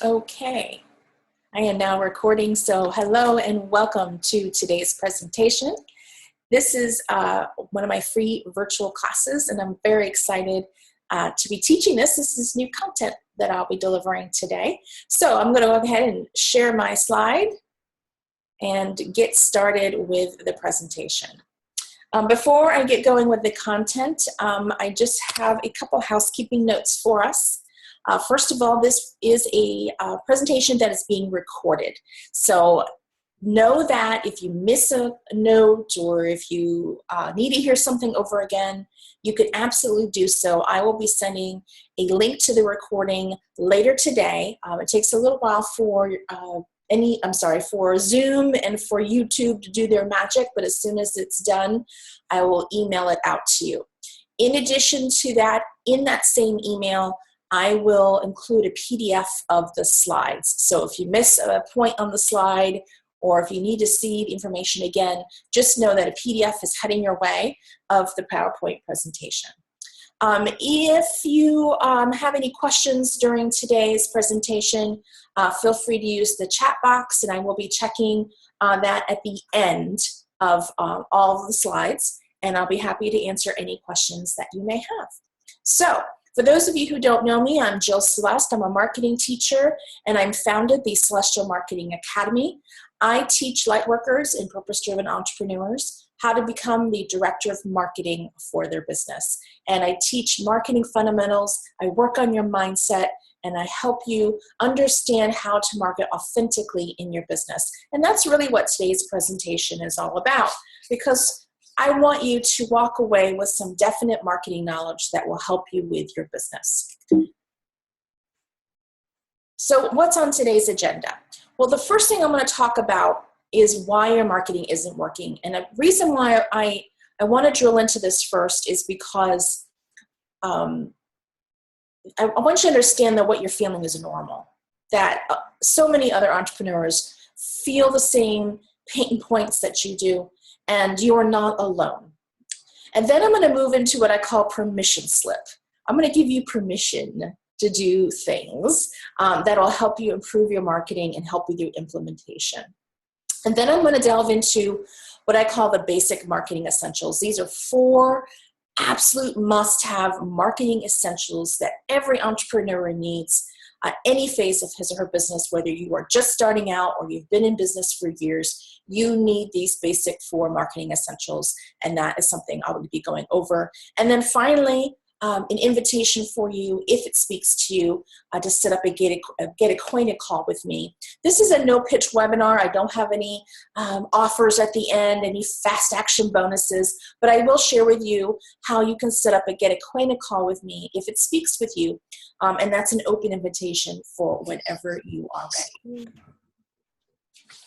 Okay, I am now recording, so hello and welcome to today's presentation. This is one of my free virtual classes, and I'm very excited to be teaching this. This is new content that I'll be delivering today. So I'm going to go ahead and share my slide and get started with the presentation. Before I get going with the content, I just have a couple housekeeping notes for us. First of all, this is a presentation that is being recorded. So know that if you miss a note or if you need to hear something over again, you can absolutely do so. I will be sending a link to the recording later today. It takes a little while for for Zoom and for YouTube to do their magic, but as soon as it's done, I will email it out to you. In addition to that, in that same email, I will include a PDF of the slides. So if you miss a point on the slide, or if you need to see the information again, just know that a PDF is heading your way of the PowerPoint presentation. If you have any questions during today's presentation, feel free to use the chat box, and I will be checking that at the end of all of the slides, and I'll be happy to answer any questions that you may have. So, for those of you who don't know me, I'm Jill Celeste. I'm a marketing teacher, and I'm founded the Celestial Marketing Academy. I teach lightworkers and purpose-driven entrepreneurs how to become the director of marketing for their business. And I teach marketing fundamentals, I work on your mindset, and I help you understand how to market authentically in your business. And that's really what today's presentation is all about, because I want you to walk away with some definite marketing knowledge that will help you with your business. So what's on today's agenda? Well, the first thing I'm going to talk about is why your marketing isn't working. And the reason why I want to drill into this first is because I want you to understand that what you're feeling is normal. That so many other entrepreneurs feel the same pain points that you do, and you are not alone. And then I'm going to move into what I call permission slip. I'm going to give you permission to do things that will help you improve your marketing and help with your implementation. And then I'm going to delve into what I call the basic marketing essentials. These are 4 absolute must-have marketing essentials that every entrepreneur needs at any phase of his or her business, whether you are just starting out or you've been in business for years. You need these basic 4 marketing essentials, and that is something I will be going over. And then finally, an invitation for you, if it speaks to you, to set up a get acquainted call with me. This is a no-pitch webinar. I don't have any offers at the end, any fast action bonuses, but I will share with you how you can set up a get acquainted call with me if it speaks with you, and that's an open invitation for whenever you are ready.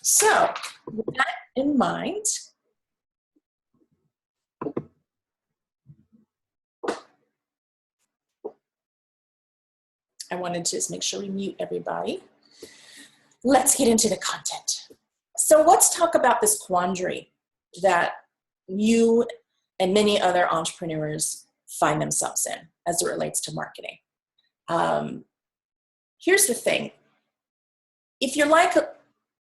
So, with that in mind, I wanted to just make sure we mute everybody. Let's get into the content. So let's talk about this quandary that you and many other entrepreneurs find themselves in as it relates to marketing. Here's the thing. If you're like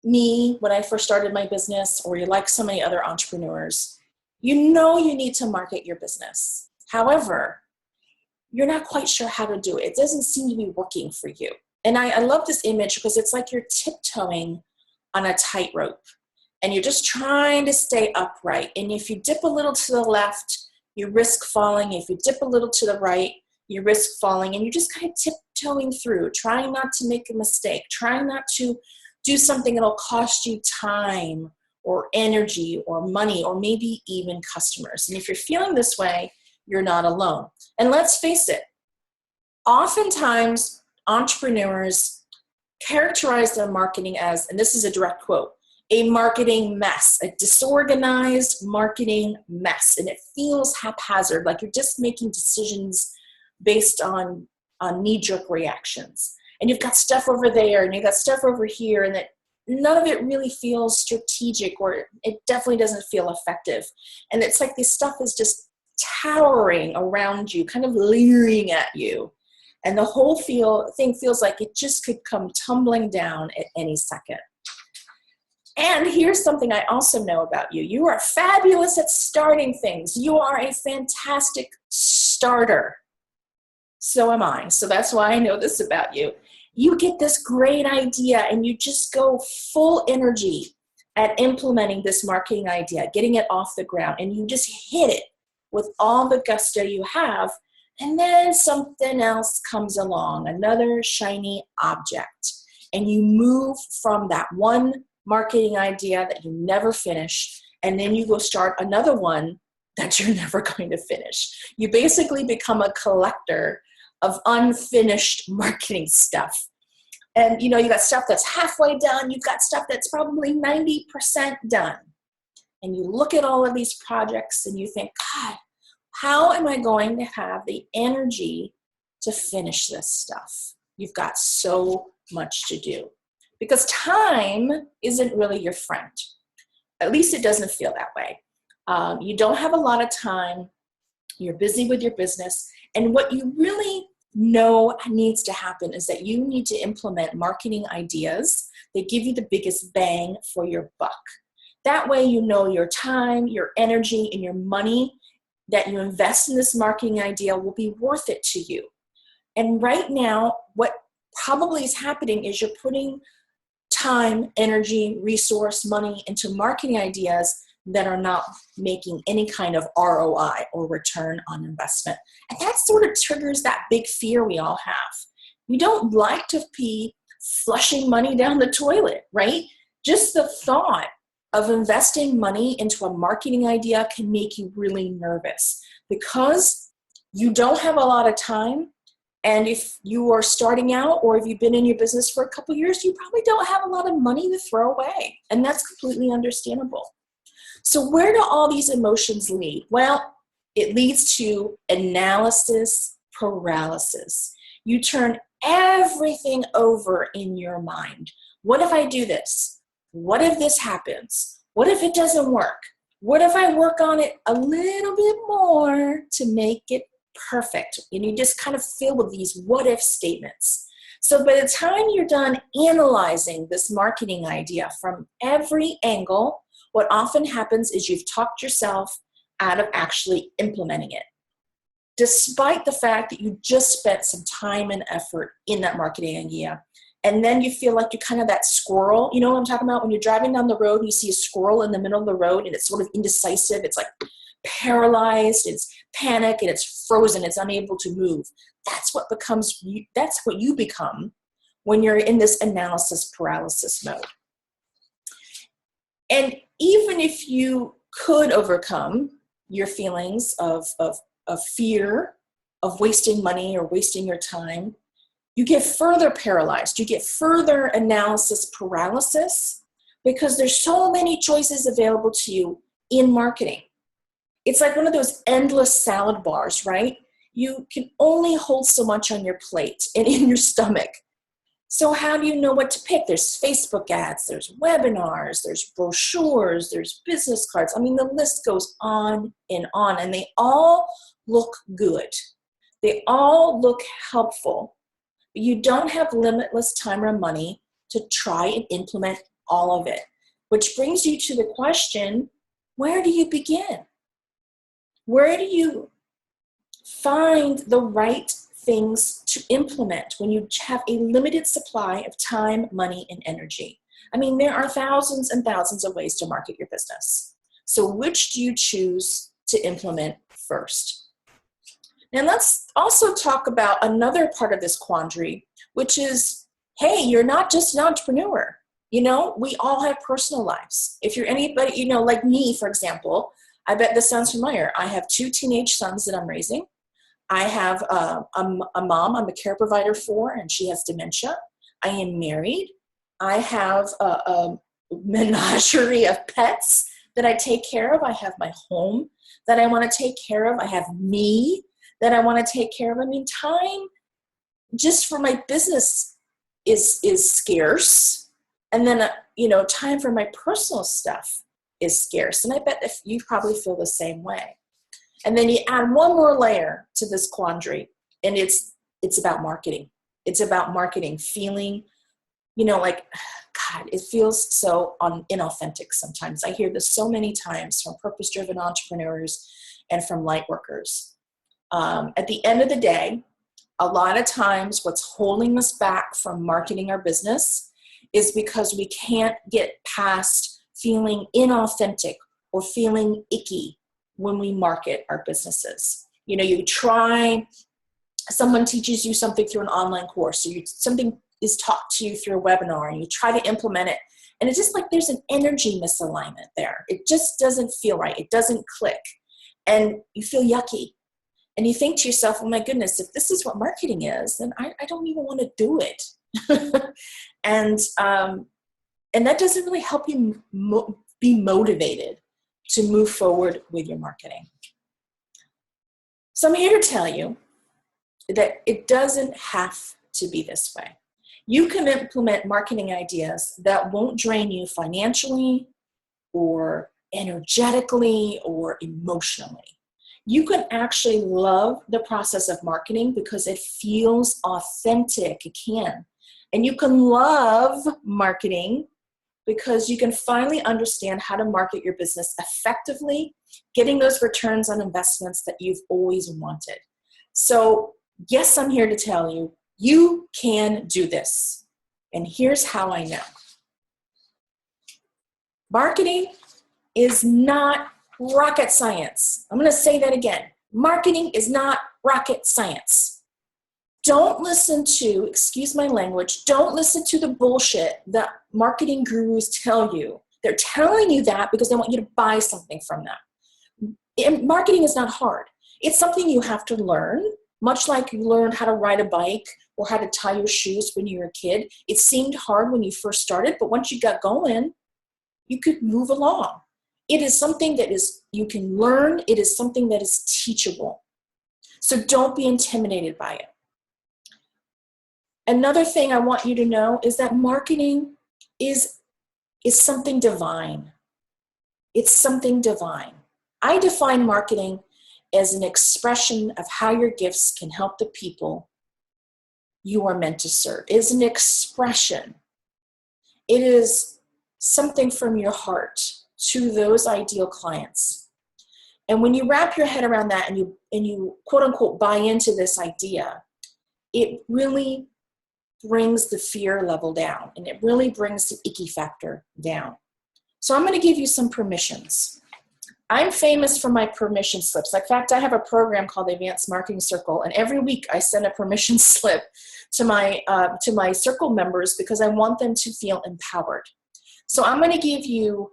me when I first started my business, or you're like so many other entrepreneurs, you know you need to market your business. However, you're not quite sure how to do it. It doesn't seem to be working for you. And I love this image because it's like you're tiptoeing on a tightrope and you're just trying to stay upright. And if you dip a little to the left, you risk falling. If you dip a little to the right, you risk falling. And you're just kind of tiptoeing through, trying not to make a mistake, trying not to do something that'll cost you time or energy or money or maybe even customers. And if you're feeling this way, you're not alone. And let's face it, oftentimes entrepreneurs characterize their marketing as, and this is a direct quote, a marketing mess, a disorganized marketing mess. And it feels haphazard, like you're just making decisions based on knee-jerk reactions. And you've got stuff over there and you've got stuff over here, and that none of it really feels strategic, or it definitely doesn't feel effective. And it's like this stuff is just towering around you, kind of leering at you. And the whole thing feels like it just could come tumbling down at any second. And here's something I also know about you. You are fabulous at starting things. You are a fantastic starter. So am I. So that's why I know this about you. You get this great idea and you just go full energy at implementing this marketing idea, getting it off the ground, and you just hit it with all the gusto you have. And then something else comes along, another shiny object. And you move from that one marketing idea that you never finish, and then you go start another one that you're never going to finish. You basically become a collector of unfinished marketing stuff. And you got stuff that's halfway done, you've got stuff that's probably 90% done. And you look at all of these projects and you think, God, how am I going to have the energy to finish this stuff? You've got so much to do. Because time isn't really your friend. At least it doesn't feel that way. You don't have a lot of time. You're busy with your business. And what you really know needs to happen is that you need to implement marketing ideas that give you the biggest bang for your buck. That way you know your time, your energy, and your money that you invest in this marketing idea will be worth it to you. And right now, what probably is happening is you're putting time, energy, resource, money into marketing ideas that are not making any kind of ROI or return on investment. And that sort of triggers that big fear we all have. We don't like to be flushing money down the toilet, right? Just the thought of investing money into a marketing idea can make you really nervous because you don't have a lot of time. And if you are starting out or if you've been in your business for a couple of years, you probably don't have a lot of money to throw away. And that's completely understandable. So where do all these emotions lead? Well, it leads to analysis paralysis. You turn everything over in your mind. What if I do this? What if this happens? What if it doesn't work? What if I work on it a little bit more to make it perfect? And you just kind of fill with these what if statements. So by the time you're done analyzing this marketing idea from every angle, what often happens is you've talked yourself out of actually implementing it, despite the fact that you just spent some time and effort in that marketing idea. And then you feel like you're kind of that squirrel. You know what I'm talking about? When you're driving down the road and you see a squirrel in the middle of the road and it's sort of indecisive, it's like paralyzed, it's panic, and it's frozen, it's unable to move. That's what you become when you're in this analysis paralysis mode. And even if you could overcome your feelings of fear, of wasting money or wasting your time, you get further paralyzed. You get further analysis paralysis because there's so many choices available to you in marketing. It's like one of those endless salad bars, right? You can only hold so much on your plate and in your stomach. So how do you know what to pick? There's Facebook ads, there's webinars, there's brochures, there's business cards. I mean, the list goes on, and they all look good. They all look helpful. But you don't have limitless time or money to try and implement all of it, which brings you to the question, where do you begin? Where do you find the right things to implement when you have a limited supply of time, money, and energy? I mean, there are thousands and thousands of ways to market your business. So which do you choose to implement first? And let's also talk about another part of this quandary, which is, hey, you're not just an entrepreneur. You know, we all have personal lives. If you're anybody, you know, like me, for example, I bet this sounds familiar. I have 2 teenage sons that I'm raising. I have a mom I'm a care provider for, and she has dementia. I am married. I have a menagerie of pets that I take care of. I have my home that I want to take care of. I have me that I want to take care of. I mean, time just for my business is scarce. And then, time for my personal stuff is scarce. And I bet if you probably feel the same way. And then you add one more layer to this quandary, and it's it's about marketing. It's about marketing, feeling, you know, like, God, it feels so inauthentic sometimes. I hear this so many times from purpose-driven entrepreneurs and from light workers. At the end of the day, a lot of times what's holding us back from marketing our business is because we can't get past feeling inauthentic or feeling icky when we market our businesses. You know, someone teaches you something through an online course, or something is taught to you through a webinar, and you try to implement it, and it's just like there's an energy misalignment there. It just doesn't feel right. It doesn't click, and you feel yucky. And you think to yourself, oh my goodness, if this is what marketing is, then I don't even want to do it. And that doesn't really help you be motivated to move forward with your marketing. So I'm here to tell you that it doesn't have to be this way. You can implement marketing ideas that won't drain you financially or energetically or emotionally. You can actually love the process of marketing because it feels authentic. It can. And you can love marketing because you can finally understand how to market your business effectively, getting those returns on investments that you've always wanted. So yes, I'm here to tell you, you can do this. And here's how I know. Marketing is not rocket science. I'm going to say that again. Marketing is not rocket science. Don't listen to, excuse my language, don't listen to the bullshit that marketing gurus tell you. They're telling you that because they want you to buy something from them. And marketing is not hard. It's something you have to learn, much like you learned how to ride a bike or how to tie your shoes when you were a kid. It seemed hard when you first started, but once you got going, you could move along. It is something that you can learn. It is something that is teachable. So don't be intimidated by it. Another thing I want you to know is that marketing is something divine. It's something divine. I define marketing as an expression of how your gifts can help the people you are meant to serve. It is an expression. It is something from your heart to those ideal clients. And when you wrap your head around that and you quote unquote buy into this idea, it really brings the fear level down, and it really brings the icky factor down. So I'm going to give you some permissions. I'm famous for my permission slips. In fact, I have a program called the Advanced Marketing Circle, and every week I send a permission slip to my circle members because I want them to feel empowered. So I'm going to give you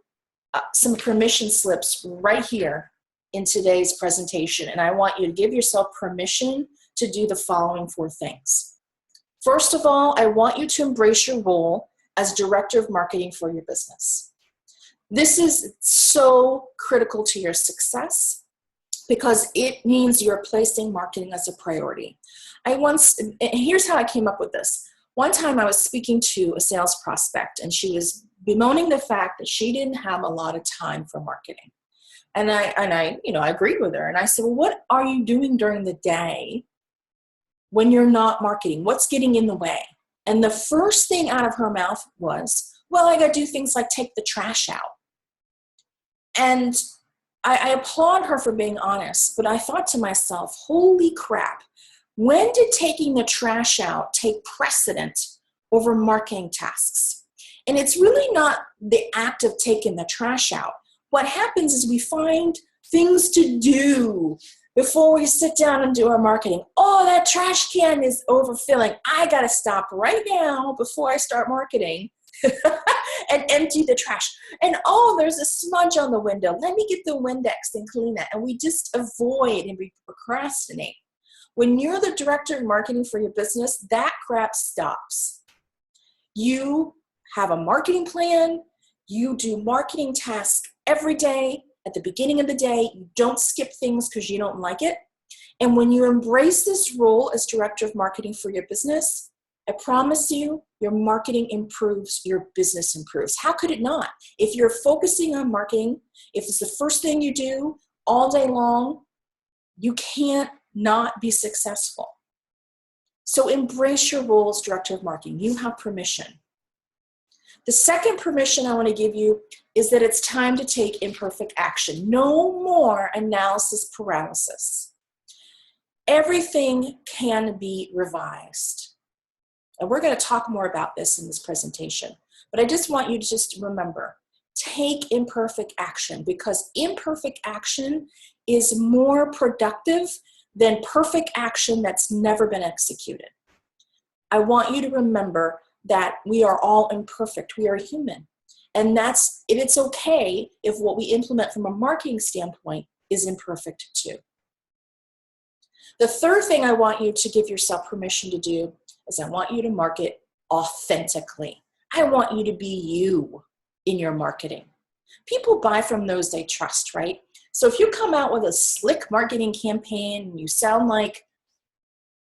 some permission slips right here in today's presentation, and I want you to give yourself permission to do the following 4 things. First of all, I want you to embrace your role as Director of Marketing for your business. This is so critical to your success because it means you're placing marketing as a priority. And here's how I came up with this. One time I was speaking to a sales prospect, and she was bemoaning the fact that she didn't have a lot of time for marketing. And I agreed with her. And I said, well, what are you doing during the day when you're not marketing? What's getting in the way? And the first thing out of her mouth was, well, I got to do things like take the trash out. And I applaud her for being honest, but I thought to myself, holy crap, when did taking the trash out take precedent over marketing tasks? And it's really not the act of taking the trash out. What happens is we find things to do before we sit down and do our marketing. Oh, that trash can is overfilling. I got to stop right now before I start marketing and empty the trash. And oh, there's a smudge on the window. Let me get the Windex and clean that. And we just avoid and we procrastinate. When you're the director of marketing for your business, that crap stops. You have a marketing plan. You do marketing tasks every day. At the beginning of the day, you don't skip things because you don't like it. And when you embrace this role as director of marketing for your business, I promise you, your marketing improves, your business improves. How could it not? If you're focusing on marketing, if it's the first thing you do all day long, you can't not be successful. So embrace your role as director of marketing. You have permission. The second permission I want to give you is that it's time to take imperfect action. No more analysis paralysis. Everything can be revised. And we're going to talk more about this in this presentation. But I just want you to just remember, take imperfect action, because imperfect action is more productive than perfect action that's never been executed. I want you to remember that we are all imperfect. We are human. And it's okay if what we implement from a marketing standpoint is imperfect too. The third thing I want you to give yourself permission to do is I want you to market authentically. I want you to be you in your marketing. People buy from those they trust, right? So if you come out with a slick marketing campaign and you sound like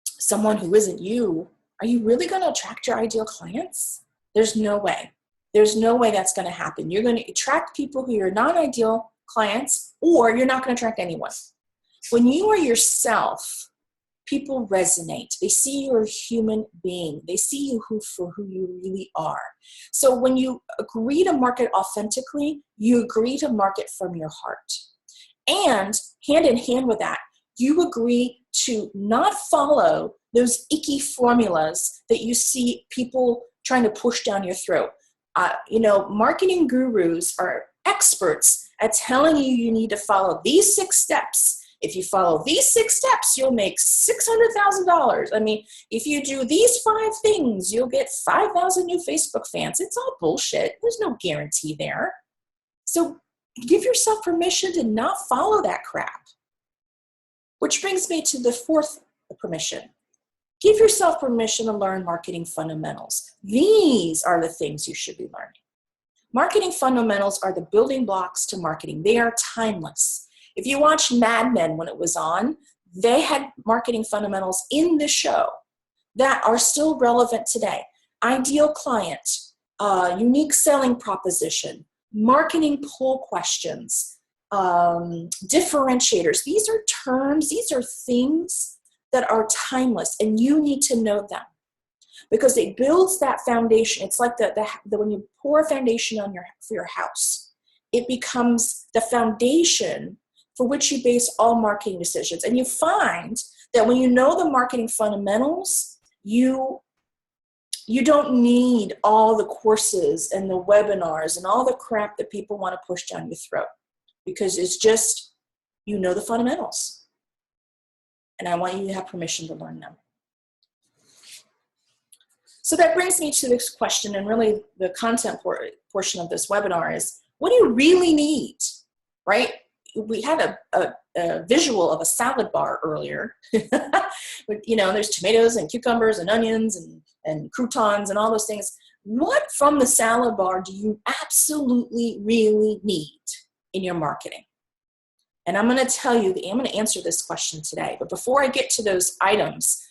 someone who isn't you, are you really going to attract your ideal clients? There's no way. There's no way that's going to happen. You're going to attract people who are non-ideal clients, or you're not going to attract anyone. When you are yourself, people resonate. They see you're a human being. They see you for who you really are. So when you agree to market authentically, you agree to market from your heart. And hand in hand with that, you agree to not follow those icky formulas that you see people trying to push down your throat. Marketing gurus are experts at telling you need to follow these 6 steps. If you follow these 6 steps, you'll make $600,000. I mean, if you do these 5 things, you'll get 5,000 new Facebook fans. It's all bullshit. There's no guarantee there. So give yourself permission to not follow that crap. Which brings me to the fourth permission. Give yourself permission to learn marketing fundamentals. These are the things you should be learning. Marketing fundamentals are the building blocks to marketing. They are timeless. If you watch Mad Men when it was on, they had marketing fundamentals in the show that are still relevant today. Ideal client, unique selling proposition, marketing pull questions, differentiators. These are terms, these are things that are timeless, and you need to know them because it builds that foundation. It's like when you pour a foundation for your house, it becomes the foundation for which you base all marketing decisions. And you find that when you know the marketing fundamentals, you don't need all the courses and the webinars and all the crap that people want to push down your throat, because it's just, you know the fundamentals. And I want you to have permission to learn them. So that brings me to this question, and really the content portion of this webinar is, what do you really need, right? We had a visual of a salad bar earlier. There's tomatoes and cucumbers and onions and croutons and all those things. What from the salad bar do you absolutely really need in your marketing? And I'm going to tell you, I'm going to answer this question today. But before I get to those items,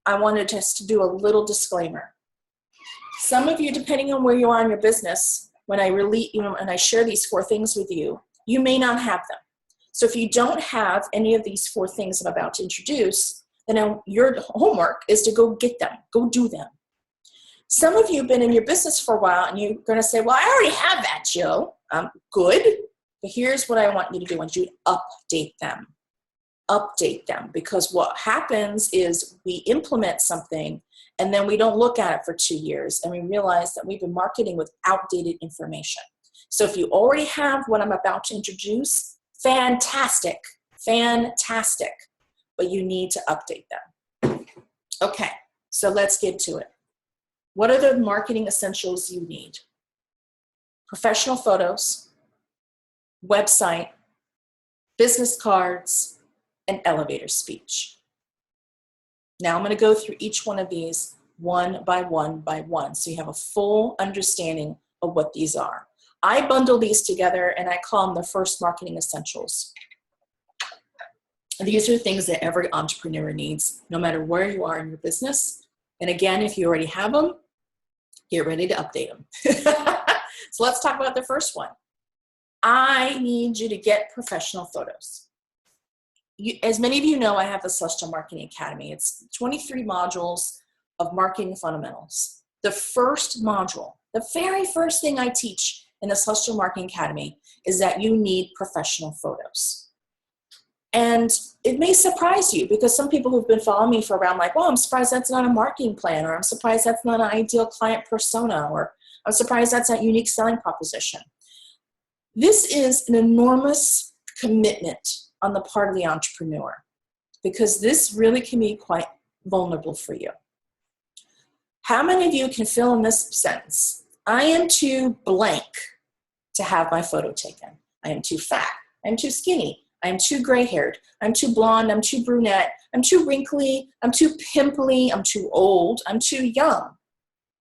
I wanted just to do a little disclaimer. Some of you, depending on where you are in your business, when I share these 4 things with you, you may not have them. So if you don't have any of these 4 things I'm about to introduce, then your homework is to go get them, go do them. Some of you have been in your business for a while, and you're going to say, well, I already have that, Jill. Good. But here's what I want you to do. I want you to update them. Update them, because what happens is we implement something and then we don't look at it for 2 years and we realize that we've been marketing with outdated information. So if you already have what I'm about to introduce, fantastic, but you need to update them. Okay, so let's get to it. What are the marketing essentials you need? Professional photos, website, business cards, and elevator speech. Now I'm going to go through each one of these one by one, so you have a full understanding of what these are. I bundle these together and I call them the first marketing essentials. These are things that every entrepreneur needs, no matter where you are in your business. And again, if you already have them, get ready to update them. So let's talk about the first one. I need you to get professional photos. As many of you know, I have the Celestial Marketing Academy. It's 23 modules. of marketing fundamentals. The first module, the very first thing I teach in the Celestial Marketing Academy is that you need professional photos. And it may surprise you because some people who've been following me for around like, well, I'm surprised that's not a marketing plan, or I'm surprised that's not an ideal client persona, or I'm surprised that's not a unique selling proposition. This is an enormous commitment on the part of the entrepreneur because this really can be quite vulnerable for you. How many of you can fill in this sentence? I am too blank to have my photo taken. I am too fat. I'm too skinny. I'm too gray-haired. I'm too blonde. I'm too brunette. I'm too wrinkly. I'm too pimply. I'm too old. I'm too young.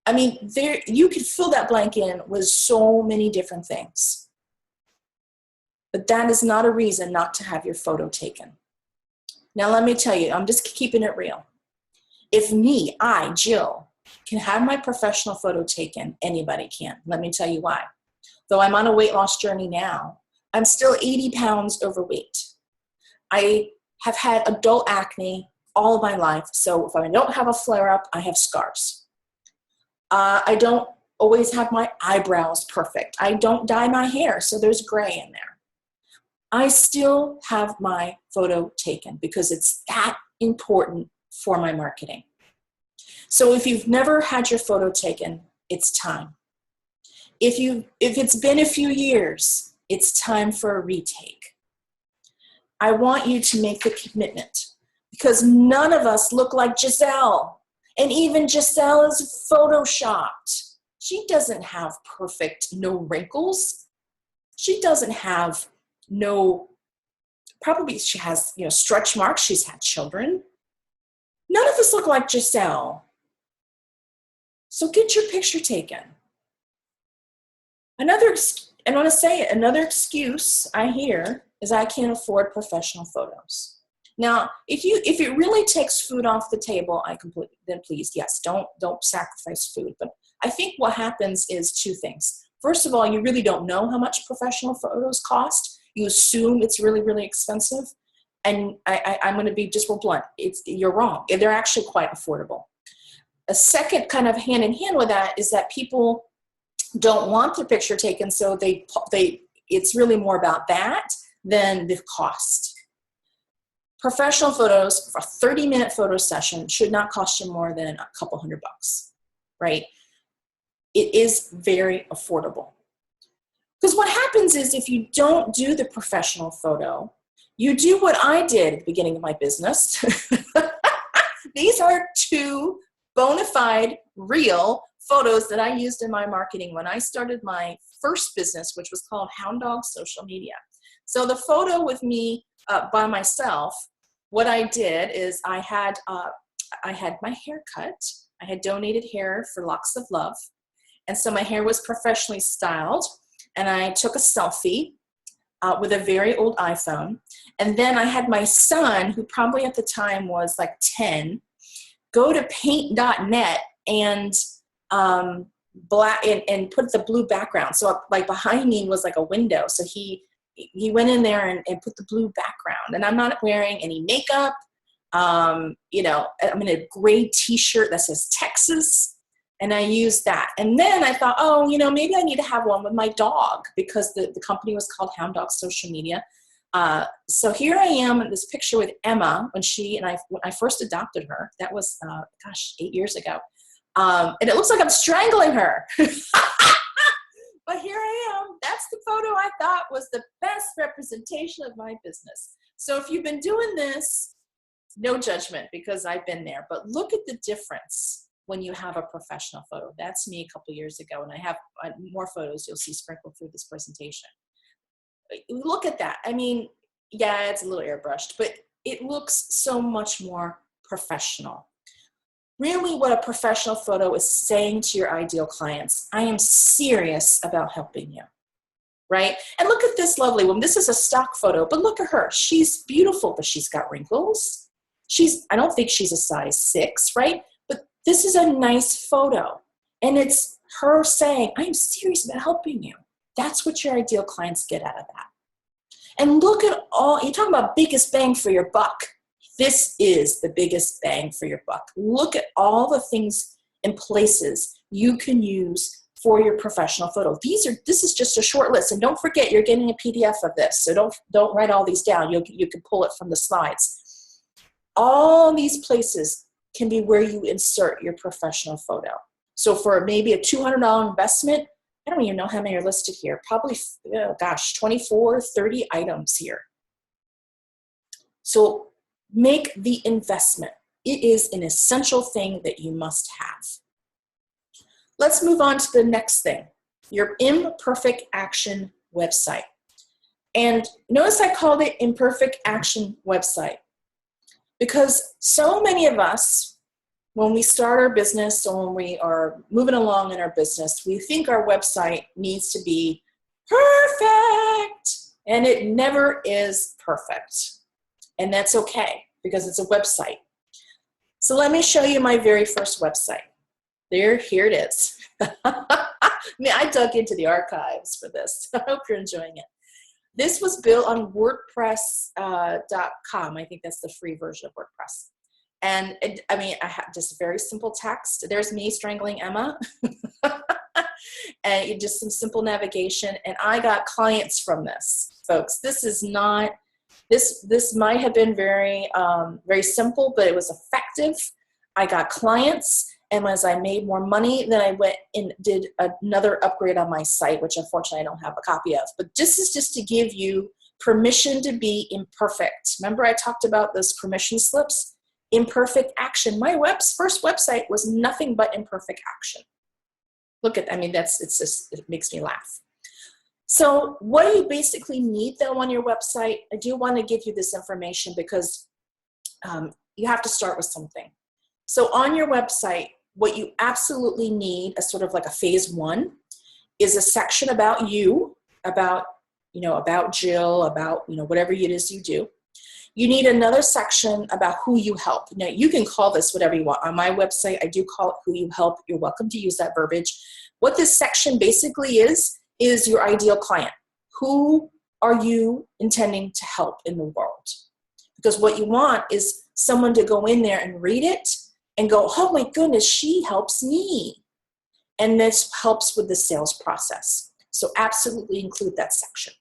I mean, you could fill that blank in with so many different things. But that is not a reason not to have your photo taken. Now, let me tell you, I'm just keeping it real. If me, Jill, can have my professional photo taken, anybody can. Let me tell you why. Though I'm on a weight loss journey now, I'm still 80 pounds overweight. I have had adult acne all of my life, so if I don't have a flare-up, I have scars. I don't always have my eyebrows perfect. I don't dye my hair, so there's gray in there. I still have my photo taken because it's that important for my marketing. So if you've never had your photo taken, it's time. If it's been a few years, it's time for a retake. I want you to make the commitment because none of us look like Giselle. And even Giselle is photoshopped. She doesn't have no wrinkles. She doesn't have probably she has, stretch marks. She's had children. None of us look like Giselle. So get your picture taken. Another excuse I hear is I can't afford professional photos. Now, if it really takes food off the table, then please, yes, don't sacrifice food. But I think what happens is two things. First of all, you really don't know how much professional photos cost. You assume it's really, really expensive. And I'm going to be just real blunt. You're wrong. They're actually quite affordable. A second kind of hand in hand with that is that people don't want their picture taken, so it's really more about that than the cost. Professional photos for a 30-minute photo session should not cost you more than a couple $100, right? It is very affordable. Because what happens is if you don't do the professional photo, you do what I did at the beginning of my business. These are two bona fide, real photos that I used in my marketing when I started my first business, which was called Hound Dog Social Media. So the photo with me by myself, what I did is I had my hair cut. I had donated hair for Locks of Love. And so my hair was professionally styled. And I took a selfie with a very old iPhone. And then I had my son, who probably at the time was like 10, go to paint.net and and put the blue background. So like behind me was like a window. So he went in there and put the blue background. And I'm not wearing any makeup. I'm in a gray t-shirt that says Texas. And I used that. And then I thought, maybe I need to have one with my dog because the company was called Hound Dog Social Media. So here I am in this picture with Emma when I first adopted her. That was, 8 years ago. And it looks like I'm strangling her. But here I am. That's the photo I thought was the best representation of my business. So if you've been doing this, no judgment because I've been there. But look at the difference when you have a professional photo. That's me a couple years ago, and I have more photos you'll see sprinkled through this presentation. Look at that. I mean, yeah, it's a little airbrushed, but it looks so much more professional. Really what a professional photo is saying to your ideal clients, I am serious about helping you, right? And look at this lovely woman. This is a stock photo, but look at her. She's beautiful, but she's got wrinkles. I don't think she's a size 6, right? But this is a nice photo. And it's her saying, I am serious about helping you. That's what your ideal clients get out of that. And look at you talk about biggest bang for your buck. This is the biggest bang for your buck. Look at all the things and places you can use for your professional photo. This is just a short list, and don't forget you're getting a PDF of this, so don't write all these down. You can pull it from the slides. All these places can be where you insert your professional photo. So for maybe a $200 investment, I don't even know how many are listed here. Probably, 24, 30 items here. So make the investment. It is an essential thing that you must have. Let's move on to the next thing, your imperfect action website. And notice I called it imperfect action website because so many of us, when we start our business or when we are moving along in our business, we think our website needs to be perfect, and it never is perfect. And that's okay because it's a website. So let me show you my very first website. Here it is. I dug into the archives for this. I hope you're enjoying it. This was built on WordPress.com. I think that's the free version of WordPress. And I have just very simple text. There's me strangling Emma. And just some simple navigation. And I got clients from this, folks. This might have been very, very simple, but it was effective. I got clients. And as I made more money, then I went and did another upgrade on my site, which unfortunately I don't have a copy of. But this is just to give you permission to be imperfect. Remember I talked about those permission slips? Imperfect action. My first website was nothing but imperfect action. Look at, it makes me laugh. So what do you basically need though on your website? I do want to give you this information because you have to start with something. So on your website, what you absolutely need, as sort of like a phase one, is a section about you, about Jill, about, whatever it is you do. You need another section about who you help. Now, you can call this whatever you want. On my website, I do call it who you help. You're welcome to use that verbiage. What this section basically is your ideal client. Who are you intending to help in the world? Because what you want is someone to go in there and read it and go, oh my goodness, she helps me. And this helps with the sales process. So absolutely include that section.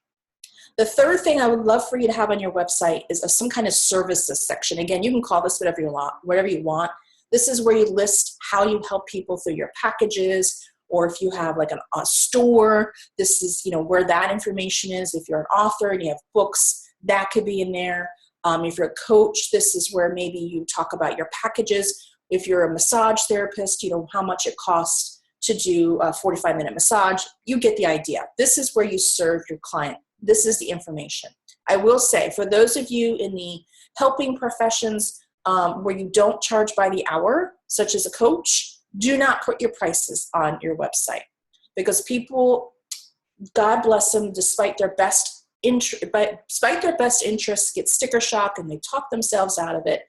The third thing I would love for you to have on your website is some kind of services section. Again, you can call this whatever you want. This is where you list how you help people through your packages, or if you have like a store, this is where that information is. If you're an author and you have books, that could be in there. If you're a coach, this is where maybe you talk about your packages. If you're a massage therapist, how much it costs to do a 45-minute massage. You get the idea. This is where you serve your client. This is the information. I will say, for those of you in the helping professions where you don't charge by the hour, such as a coach, do not put your prices on your website. Because people, God bless them, despite their best interests, get sticker shock and they talk themselves out of it.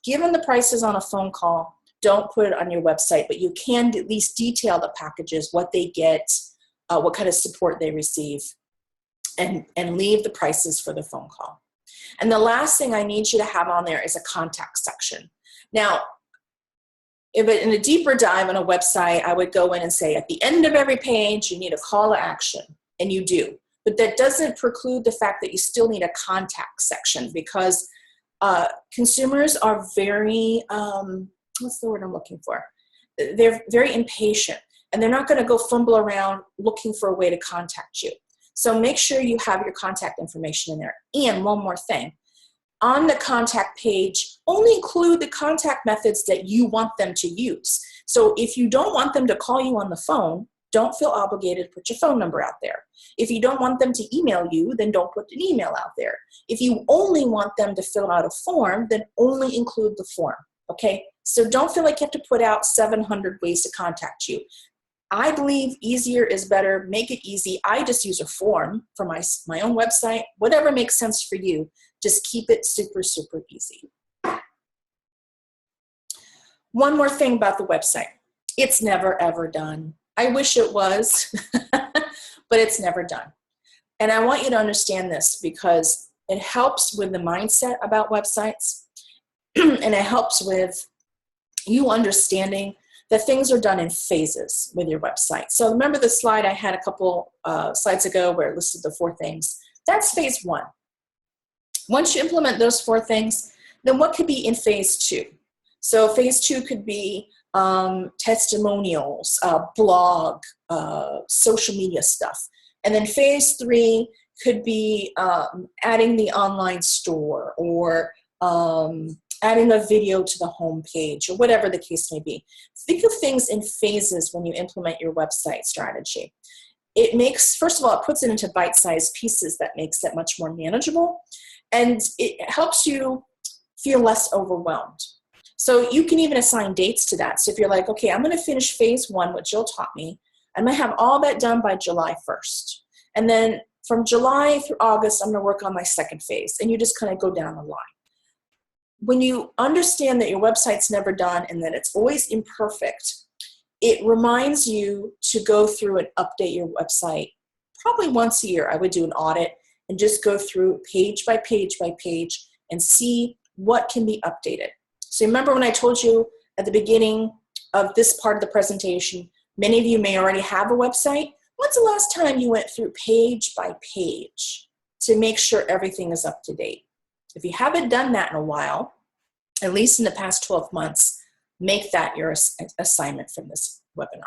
Give them the prices on a phone call. Don't put it on your website, but you can at least detail the packages, what they get, what kind of support they receive, and leave the prices for the phone call. And the last thing I need you to have on there is a contact section. Now, in a deeper dive on a website, I would go in and say at the end of every page, you need a call to action, and you do. But that doesn't preclude the fact that you still need a contact section, because consumers are very, what's the word I'm looking for? They're very impatient, and they're not going to go fumble around looking for a way to contact you. So make sure you have your contact information in there. And one more thing, on the contact page, only include the contact methods that you want them to use. So if you don't want them to call you on the phone, don't feel obligated to put your phone number out there. If you don't want them to email you, then don't put an email out there. If you only want them to fill out a form, then only include the form, okay? So don't feel like you have to put out 700 ways to contact you. I believe easier is better. Make it easy. I just use a form for my own website. Whatever makes sense for you, just keep it super, super easy. One more thing about the website. It's never, ever done. I wish it was, but it's never done. And I want you to understand this because it helps with the mindset about websites. and it helps with you understanding that things are done in phases with your website. So remember the slide I had a couple slides ago where it listed the 4 things? That's phase 1. Once you implement those 4 things, then what could be in phase 2? So phase 2 could be testimonials, blog, social media stuff. And then phase 3 could be adding the online store, or adding a video to the home page, or whatever the case may be. Think of things in phases when you implement your website strategy. It makes, first of all, it puts it into bite-sized pieces that makes it much more manageable, and it helps you feel less overwhelmed. So you can even assign dates to that. So if you're like, okay, I'm going to finish phase 1, what Jill taught me, I'm going to have all that done by July 1st. And then from July through August, I'm going to work on my 2nd phase. And you just kind of go down the line. When you understand that your website's never done and that it's always imperfect, it reminds you to go through and update your website probably once a year. I would do an audit and just go through page by page by page and see what can be updated. So remember when I told you at the beginning of this part of the presentation, many of you may already have a website. When's the last time you went through page by page to make sure everything is up to date? If you haven't done that in a while, at least in the past 12 months, make that your assignment from this webinar.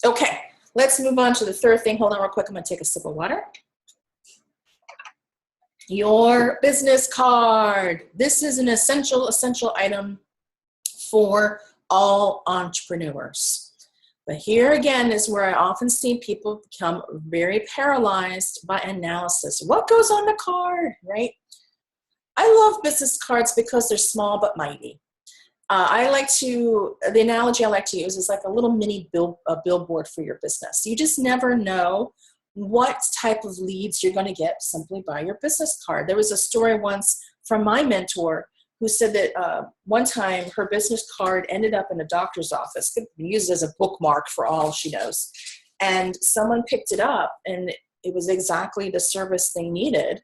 Okay, let's move on to the 3rd thing. Hold on real quick. I'm going to take a sip of water. Your business card. This is an essential item for all entrepreneurs. But here again is where I often see people become very paralyzed by analysis. What goes on the card, right? I love business cards because they're small but mighty. The analogy I like to use is like a little mini billboard for your business. You just never know what type of leads you're going to get simply by your business card. There was a story once from my mentor who said that one time her business card ended up in a doctor's office, could be used as a bookmark for all she knows. And someone picked it up, and it was exactly the service they needed.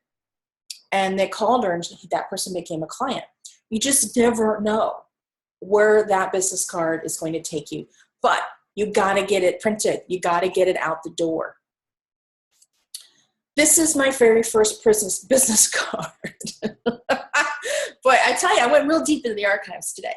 And they called her, and that person became a client. You just never know where that business card is going to take you. But you got to get it printed. You got to get it out the door. This is my very first business card. Boy, I tell you, I went real deep into the archives today.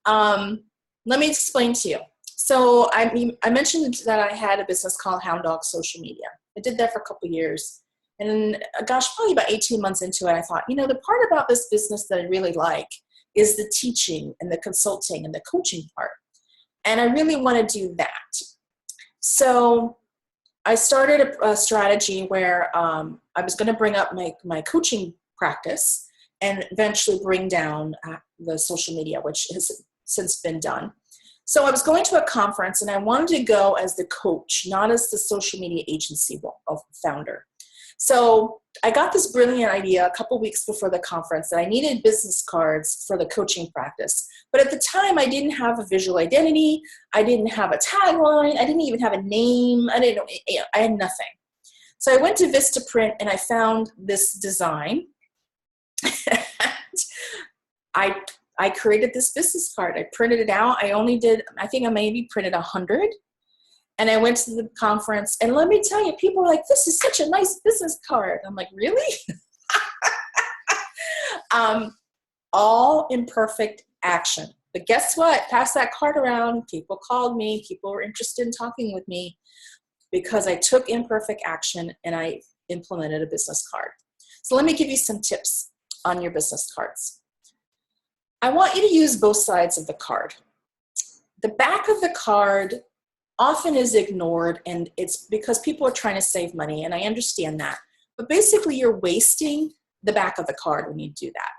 Let me explain to you. So I mentioned that I had a business called Hound Dog Social Media. I did that for a couple years. And then, probably about 18 months into it, I thought, the part about this business that I really like is the teaching and the consulting and the coaching part. And I really want to do that. So I started a strategy where I was going to bring up my coaching practice and eventually bring down the social media, which has since been done. So I was going to a conference, and I wanted to go as the coach, not as the social media agency founder. So I got this brilliant idea a couple weeks before the conference that I needed business cards for the coaching practice. But at the time, I didn't have a visual identity. I didn't have a tagline. I didn't even have a name. I had nothing. So I went to Vistaprint, and I found this design. I created this business card. I printed it out. I think I maybe printed 100. And I went to the conference, and let me tell you, people were like, this is such a nice business card. I'm like, really? All imperfect action. But guess what? Pass that card around. People called me. People were interested in talking with me because I took imperfect action and I implemented a business card. So let me give you some tips on your business cards. I want you to use both sides of the card. The back of the card often is ignored, and it's because people are trying to save money, and I understand that. But basically, you're wasting the back of the card when you do that.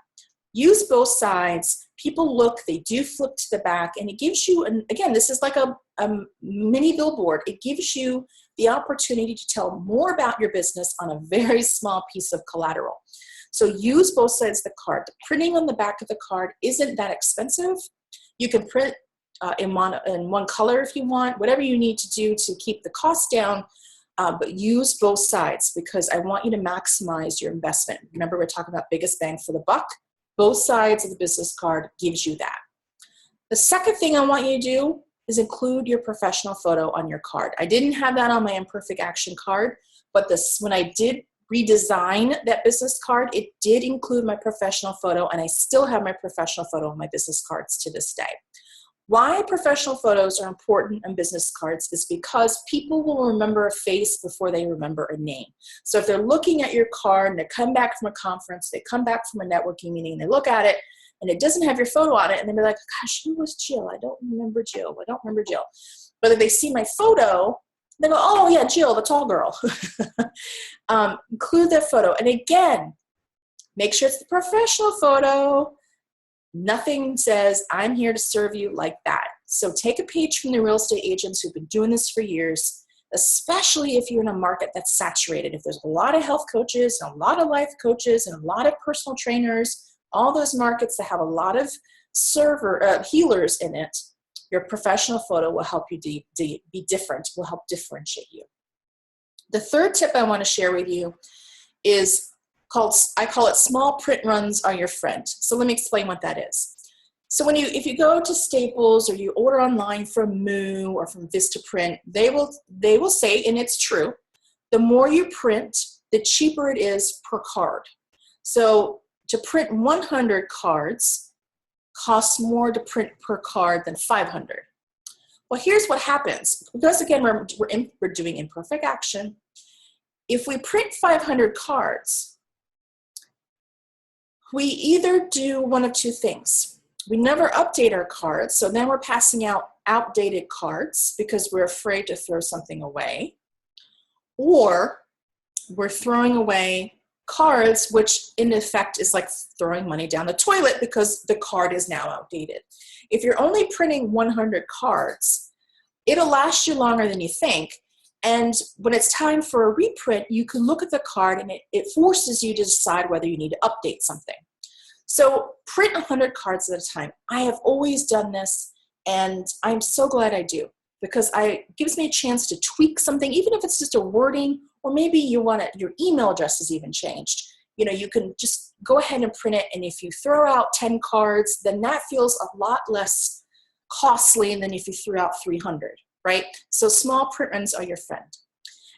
Use both sides. People look, they do flip to the back, and it gives you, again, this is like a mini billboard. It gives you the opportunity to tell more about your business on a very small piece of collateral. So use both sides of the card. The printing on the back of the card isn't that expensive. You can print in one color if you want, whatever you need to do to keep the cost down, but use both sides because I want you to maximize your investment. Remember, we're talking about biggest bang for the buck. Both sides of the business card gives you that. The second thing I want you to do is include your professional photo on your card. I didn't have that on my Imperfect Action card, but when I did redesign that business card, it did include my professional photo, and I still have my professional photo on my business cards to this day. Why professional photos are important on business cards is because people will remember a face before they remember a name. So if they're looking at your card and they come back from a conference, they come back from a networking meeting, and they look at it and it doesn't have your photo on it, and they're like, gosh, who was Jill? I don't remember Jill. I don't remember Jill. But if they see my photo, they go, oh yeah, Jill, the tall girl. Include that photo. And again, make sure it's the professional photo. Nothing says, I'm here to serve you like that. So take a page from the real estate agents who've been doing this for years, especially if you're in a market that's saturated. If there's a lot of health coaches and a lot of life coaches and a lot of personal trainers, all those markets that have a lot of healers in it, your professional photo will help you be different, will help differentiate you. The third tip I want to share with you is I call it small print runs are your friend. So let me explain what that is. So if you go to Staples or you order online from Moo or from Vistaprint, they will say, and it's true, the more you print, the cheaper it is per card. So to print 100 cards costs more to print per card than 500. Well, here's what happens. Because again, we're doing Imperfect Action. If we print 500 cards, we either do one of two things. We never update our cards, so then we're passing out outdated cards because we're afraid to throw something away, or we're throwing away cards, which in effect is like throwing money down the toilet because the card is now outdated. If you're only printing 100 cards, it'll last you longer than you think. And when it's time for a reprint, you can look at the card and it forces you to decide whether you need to update something. So print 100 cards at a time. I have always done this, and I'm so glad I do, because it gives me a chance to tweak something, even if it's just a wording, or maybe your email address is even changed. You can just go ahead and print it, and if you throw out 10 cards, then that feels a lot less costly than if you threw out 300, right? So small print runs are your friend.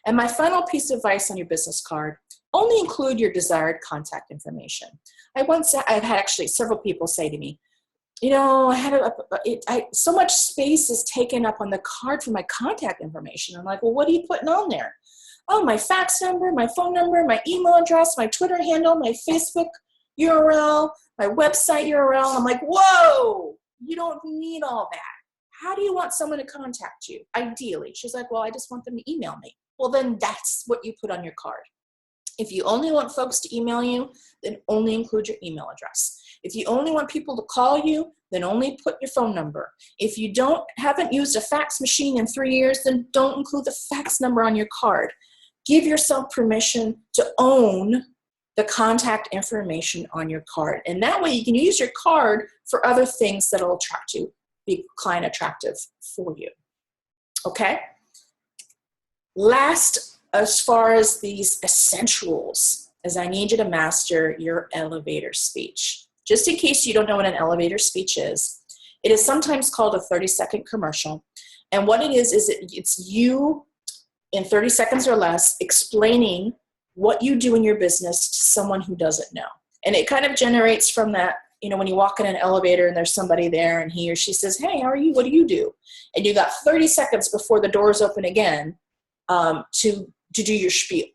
And my final piece of advice on your business card, only include your desired contact information. I've had actually several people say to me, so much space is taken up on the card for my contact information. I'm like, well, what are you putting on there? Oh, my fax number, my phone number, my email address, my Twitter handle, my Facebook URL, my website URL. I'm like, whoa, you don't need all that. How do you want someone to contact you? Ideally. She's like, well, I just want them to email me. Well, then that's what you put on your card. If you only want folks to email you, then only include your email address. If you only want people to call you, then only put your phone number. If you haven't used a fax machine in 3 years, then don't include the fax number on your card. Give yourself permission to own the contact information on your card. And that way you can use your card for other things that will attract you, be client attractive for you. Okay? Last, as far as these essentials, is I need you to master your elevator speech. Just in case you don't know what an elevator speech is, it is sometimes called a 30-second commercial. And what it is it's you in 30 seconds or less explaining what you do in your business to someone who doesn't know. And it kind of generates from that, when you walk in an elevator and there's somebody there and he or she says, hey, how are you? What do you do? And you got 30 seconds before the doors open again to do your spiel.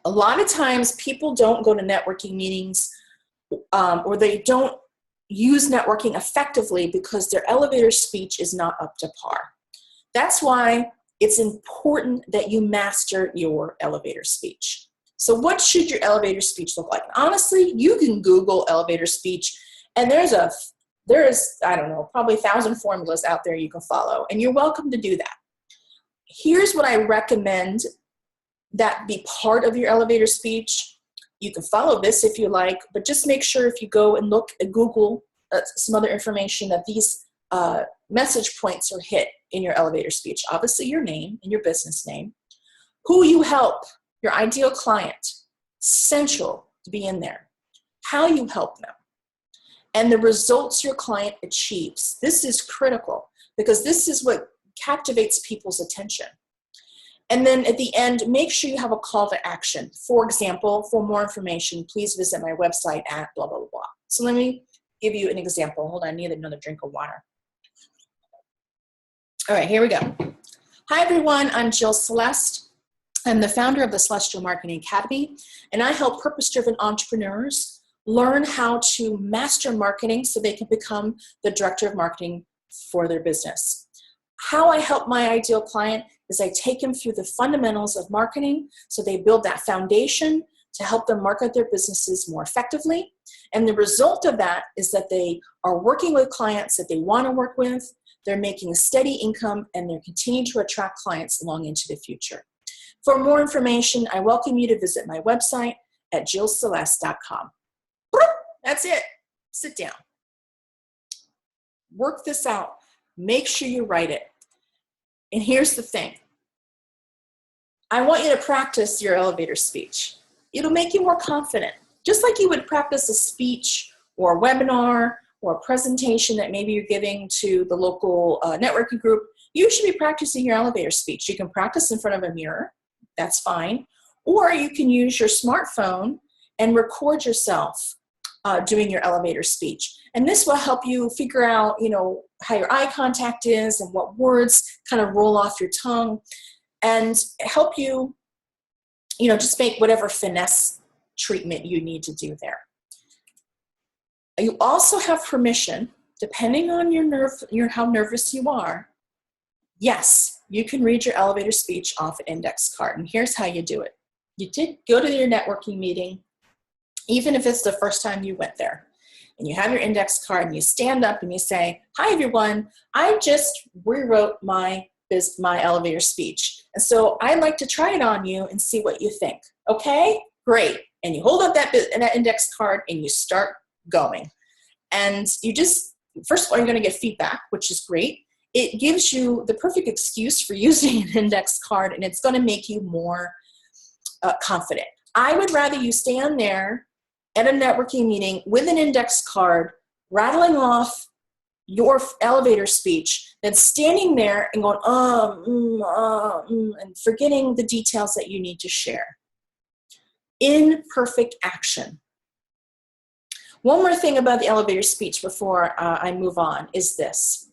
A lot of times people don't go to networking meetings or they don't use networking effectively because their elevator speech is not up to par. That's why it's important that you master your elevator speech. So what should your elevator speech look like? Honestly, you can Google elevator speech, and there is, I don't know, probably 1,000 formulas out there you can follow, and you're welcome to do that. Here's what I recommend that be part of your elevator speech. You can follow this if you like, but just make sure if you go and look at Google some other information that these message points are hit in your elevator speech. Obviously your name and your business name, who you help, your ideal client, essential to be in there, how you help them, and the results your client achieves. This is critical because this is what captivates people's attention. And then at the end, make sure you have a call to action. For example, for more information, please visit my website at blah, blah, blah. So let me give you an example. Hold on, I need another drink of water. All right, here we go. Hi, everyone. I'm Jill Celeste. I'm the founder of the Celestial Marketing Academy, and I help purpose-driven entrepreneurs learn how to master marketing so they can become the director of marketing for their business. How I help my ideal client is I take them through the fundamentals of marketing so they build that foundation to help them market their businesses more effectively. And the result of that is that they are working with clients that they want to work with, they're making a steady income, and they're continuing to attract clients long into the future. For more information, I welcome you to visit my website at jillceleste.com. That's it. Sit down. Work this out. Make sure you write it. And here's the thing. I want you to practice your elevator speech. It'll make you more confident. Just like you would practice a speech or a webinar or a presentation that maybe you're giving to the local networking group, you should be practicing your elevator speech. You can practice in front of a mirror. That's fine. Or you can use your smartphone and record yourself doing your elevator speech. And this will help you figure out, how your eye contact is and what words kind of roll off your tongue, and help you, just make whatever finesse treatment you need to do there. You also have permission, depending on how nervous you are. Yes, you can read your elevator speech off an index card, and here's how you do it. You did go to your networking meeting, even if it's the first time you went there, and you have your index card, and you stand up and you say, "Hi, everyone. I just rewrote my elevator speech, and so I'd like to try it on you and see what you think." Okay, great. And you hold up that index card and you start going. And first of all, you're going to get feedback, which is great. It gives you the perfect excuse for using an index card, and it's going to make you more confident. I would rather you stand there at a networking meeting with an index card, rattling off your elevator speech, than standing there and going, and forgetting the details that you need to share. Imperfect action. One more thing about the elevator speech before I move on is this.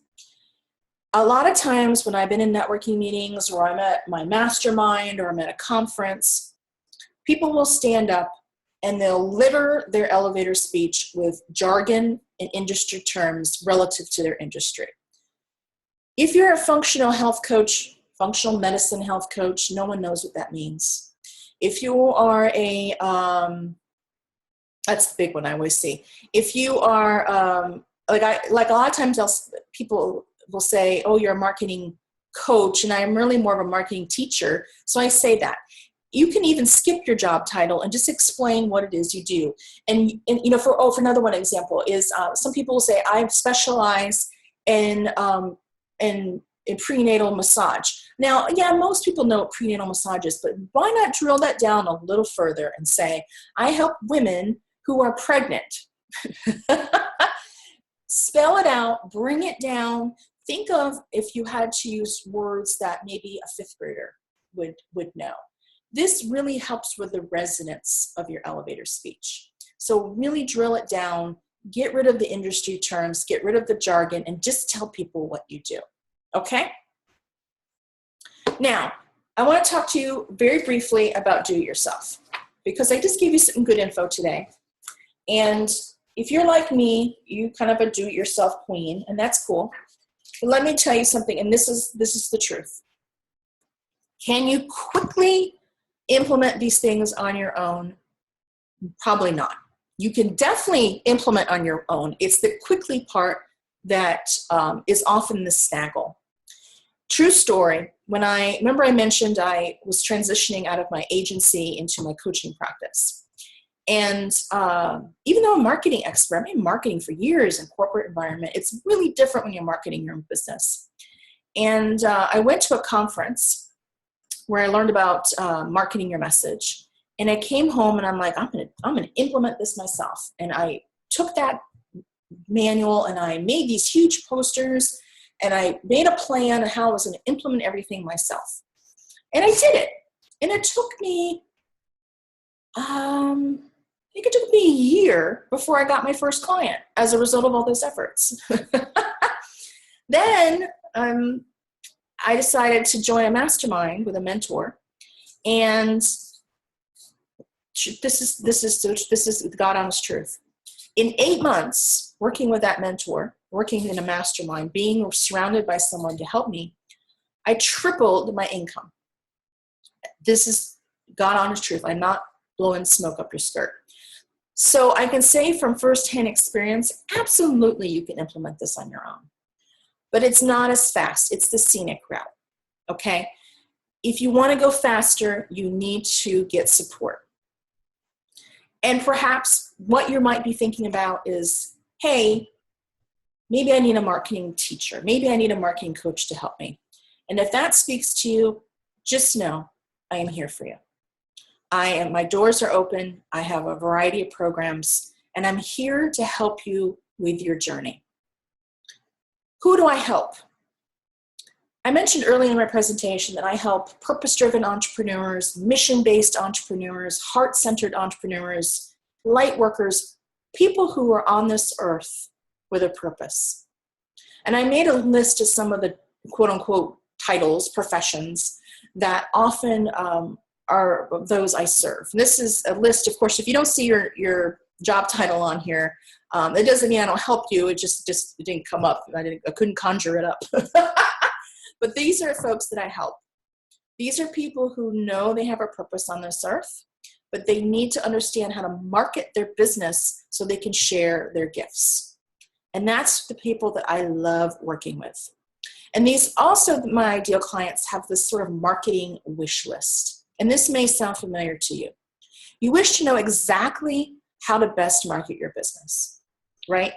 A lot of times when I've been in networking meetings, or I'm at my mastermind, or I'm at a conference, people will stand up and they'll litter their elevator speech with jargon and industry terms relative to their industry. If you're a functional health coach, functional medicine health coach, no one knows what that means. If you are that's the big one I always see. If you are, like a lot of times people will say, "Oh, you're a marketing coach," and I'm really more of a marketing teacher. So I say that. You can even skip your job title and just explain what it is you do. And for another one example is some people will say, "I specialize in prenatal massage." Now, yeah, most people know what prenatal massage is, but why not drill that down a little further and say, "I help women who are pregnant." Spell it out, bring it down. Think of if you had to use words that maybe a fifth grader would know. This really helps with the resonance of your elevator speech. So really drill it down, get rid of the industry terms, get rid of the jargon, and just tell people what you do. Okay? Now, I want to talk to you very briefly about do-it-yourself, because I just gave you some good info today. And if you're like me, you kind of a do-it-yourself queen, and that's cool. But let me tell you something, and this is the truth. Can you quickly implement these things on your own? Probably not. You can definitely implement on your own. It's the quickly part that is often the snaggle. True story. When I mentioned I was transitioning out of my agency into my coaching practice. And even though I'm a marketing expert, I've been marketing for years in corporate environment. It's really different when you're marketing your own business. And I went to a conference where I learned about marketing your message. And I came home and I'm like, I'm gonna implement this myself. And I took that manual, and I made these huge posters, and I made a plan on how I was going to implement everything myself. And I did it. And it took me, I think it took me a year before I got my first client as a result of all those efforts. Then I decided to join a mastermind with a mentor, and this is the God honest truth. In 8 months, working with that mentor, working in a mastermind, being surrounded by someone to help me, I tripled my income. This is God honest truth. I'm not blowing smoke up your skirt. So I can say from firsthand experience, absolutely you can implement this on your own. But it's not as fast. It's the scenic route, okay? If you want to go faster, you need to get support. And perhaps what you might be thinking about is, hey, maybe I need a marketing teacher. Maybe I need a marketing coach to help me. And if that speaks to you, just know I am here for you. My doors are open. I have a variety of programs, and I'm here to help you with your journey. Who do I help? I mentioned earlier in my presentation that I help purpose-driven entrepreneurs, mission-based entrepreneurs, heart-centered entrepreneurs, light workers, people who are on this earth with a purpose. And I made a list of some of the quote-unquote titles, professions, that often are those I serve. And this is a list, of course, if you don't see your job title on here, it doesn't mean I don't help you. It just it didn't come up. I couldn't conjure it up. But these are folks that I help. These are people who know they have a purpose on this earth, but they need to understand how to market their business so they can share their gifts. And that's the people that I love working with. And these also, my ideal clients, have this sort of marketing wish list. And this may sound familiar to you. You wish to know exactly how to best market your business, right?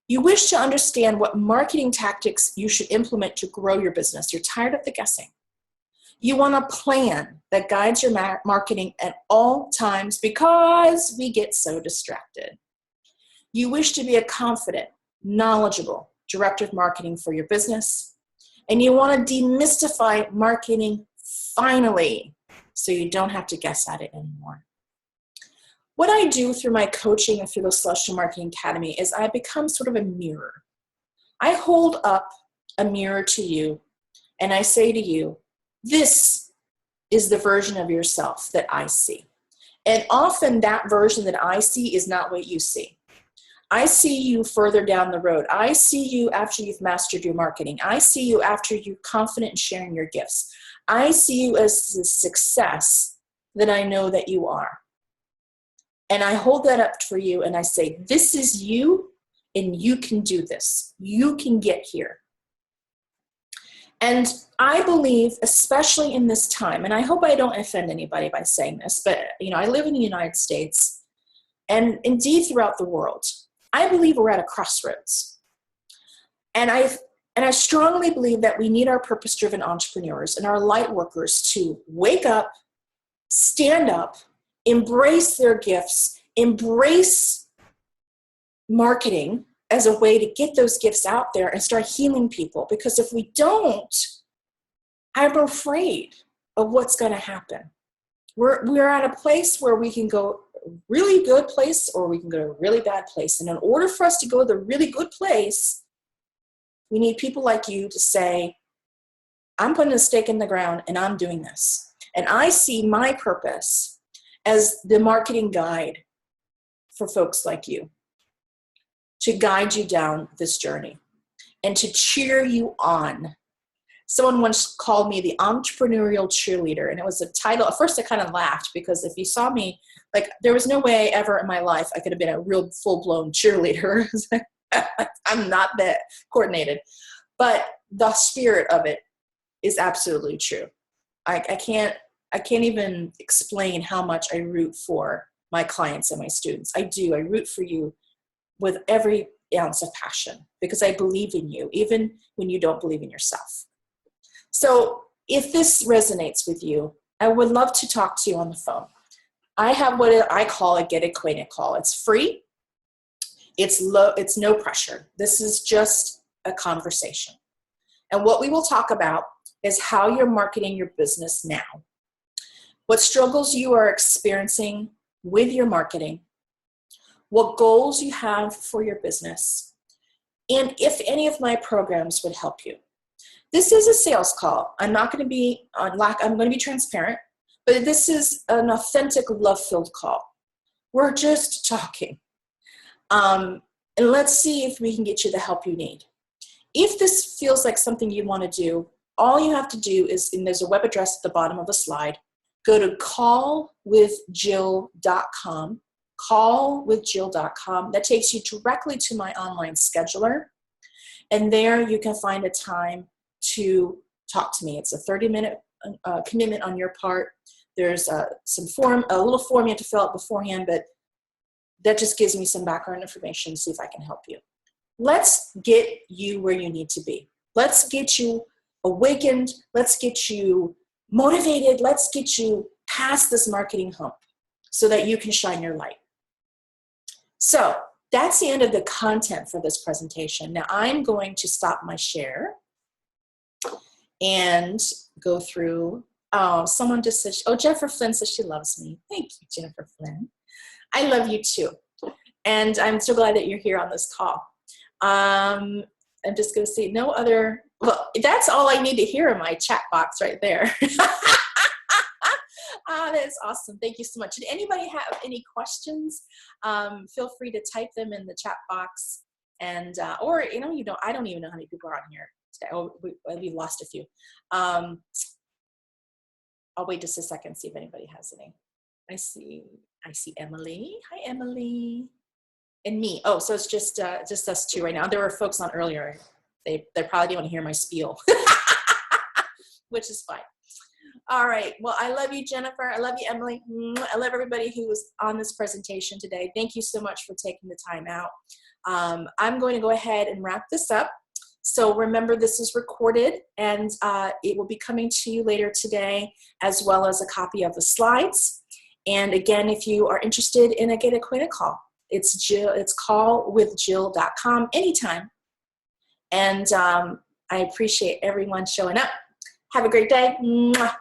You wish to understand what marketing tactics you should implement to grow your business. You're tired of the guessing. You want a plan that guides your marketing at all times because we get so distracted. You wish to be a confident, knowledgeable director of marketing for your business. And you want to demystify marketing finally, so you don't have to guess at it anymore. What I do through my coaching and through the Celestial Marketing Academy is I become sort of a mirror. I hold up a mirror to you and I say to you, this is the version of yourself that I see. And often that version that I see is not what you see. I see you further down the road. I see you after you've mastered your marketing. I see you after you're confident in sharing your gifts. I see you as the success that I know that you are. And I hold that up for you and I say, this is you and you can do this. You can get here. And I believe, especially in this time, and I hope I don't offend anybody by saying this, but I live in the United States and indeed throughout the world. I believe we're at a crossroads. And I strongly believe that we need our purpose-driven entrepreneurs and our light workers to wake up, stand up, embrace their gifts, embrace marketing as a way to get those gifts out there and start healing people. Because if we don't, I'm afraid of what's going to happen. We're at a place where we can go really good place or we can go to a really bad place. And in order for us to go to the really good place, we need people like you to say, I'm putting a stake in the ground and I'm doing this. And I see my purpose as the marketing guide for folks like you, to guide you down this journey and to cheer you on. Someone once called me the entrepreneurial cheerleader, and it was a title. At first I kind of laughed because if you saw me, there was no way ever in my life I could have been a real full-blown cheerleader. I'm not that coordinated, but the spirit of it is absolutely true. I can't even explain how much I root for my clients and my students. I do. I root for you with every ounce of passion because I believe in you, even when you don't believe in yourself. So if this resonates with you, I would love to talk to you on the phone. I have what I call a Get Acquainted call. It's free. It's low, it's no pressure. This is just a conversation. And what we will talk about is how you're marketing your business now, what struggles you are experiencing with your marketing, what goals you have for your business, and if any of my programs would help you. This is a sales call. I'm not going to be I'm going to be transparent, but this is an authentic, love-filled call. We're just talking. And let's see if we can get you the help you need. If this feels like something you want to do, all you have to do is, and there's a web address at the bottom of the slide, go to callwithjill.com, callwithjill.com. That takes you directly to my online scheduler. And there you can find a time to talk to me. It's a 30-minute commitment on your part. There's a little form you have to fill out beforehand, but that just gives me some background information to see if I can help you. Let's get you where you need to be. Let's get you awakened. Let's get you motivated. Let's get you past this marketing hump so that you can shine your light. So that's the end of the content for this presentation. Now I'm going to stop my share and go through. Oh, someone just said, oh, Jennifer Flynn says she loves me. Thank you, Jennifer Flynn. I love you too. And I'm so glad that you're here on this call. I'm just going to see no other, well, that's all I need to hear in my chat box right there. That is awesome. Thank you so much. Did anybody have any questions? Feel free to type them in the chat box. And, or, I don't even know how many people are on here today. Oh, we've lost a few. I'll wait just a second, see if anybody has any. I see Emily. Hi, Emily. And me. Oh, so it's just us two right now. There were folks on earlier. They probably didn't want to hear my spiel, which is fine. All right. Well, I love you, Jennifer. I love you, Emily. I love everybody who was on this presentation today. Thank you so much for taking the time out. I'm going to go ahead and wrap this up. So remember, this is recorded, and it will be coming to you later today, as well as a copy of the slides. And again, if you are interested in a Get Acquainted call, it's callwithjill.com anytime. And I appreciate everyone showing up. Have a great day. Mwah.